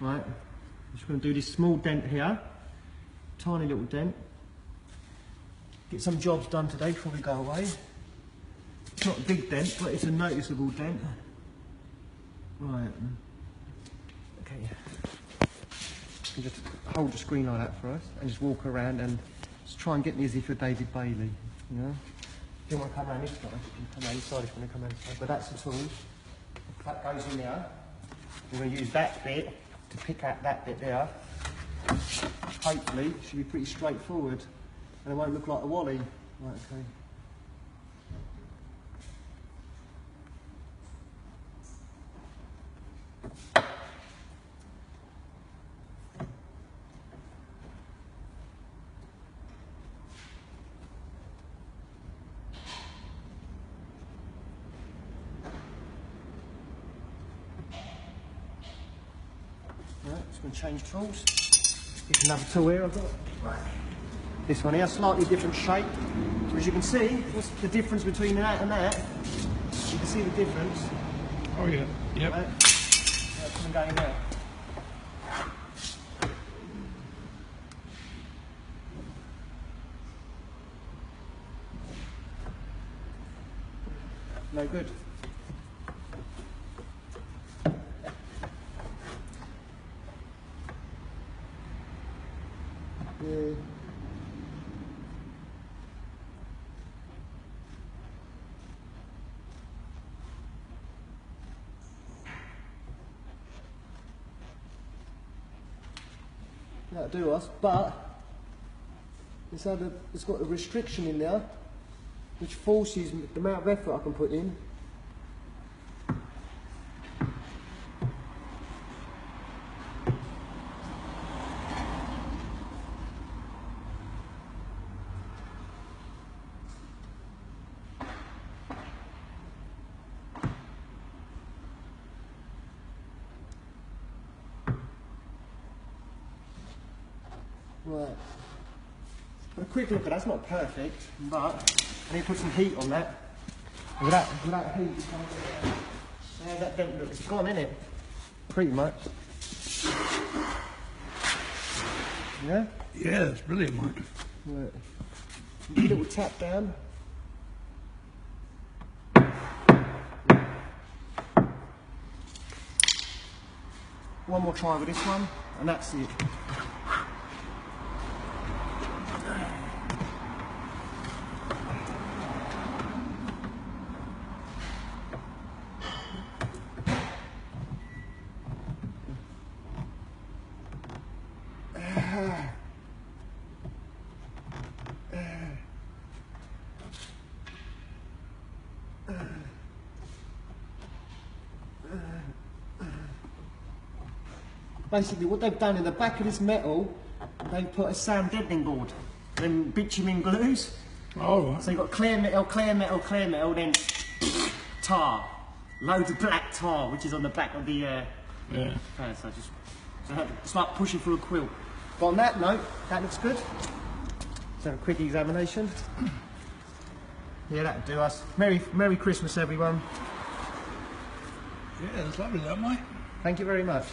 Right, I'm just going to do this small dent here, tiny little dent. Get some jobs done today before we go away. It's not a big dent, but it's a noticeable dent. Right, okay. You just hold the screen like that for us and just walk around and just try and get me as if you're David Bailey, you know? If you want to come around this side, you can come around this side if you want to come around this side. But that's the tool. That goes in there. We're going to use that bit to pick out that bit there. Hopefully, it should be pretty straightforward and it won't look like a Wally. Right, okay. Right, just going to change tools. Here's another tool here I've got. Right. This one here, slightly different shape. So as you can see, what's the difference between that and that? You can see the difference. Oh yeah, yep. Right. That's going to go in there. No good. Yeah. That'll do us, but it's got a restriction in there which forces the amount of effort I can put in. Right. A quick look at that's not perfect, but I need to put some heat on that. And without heat, you can't get it. Yeah, that don't look, it's gone, innit? Pretty much. Yeah? Yeah, that's brilliant, mate. Right. A little tap down. One more try with this one, and that's it. Basically what they've done in the back of this metal, they've put a sound deadening board, then bitumen glues. Oh, right. So you've got clear metal, clear metal, clear metal, then tar. Loads of black tar, which is on the back of the yeah. fan. So it's like pushing through a quilt. But on that note, that looks good. Let's have a quick examination. Yeah, that'll do us. Merry Christmas, everyone. Yeah, that's lovely, that, mate. Thank you very much.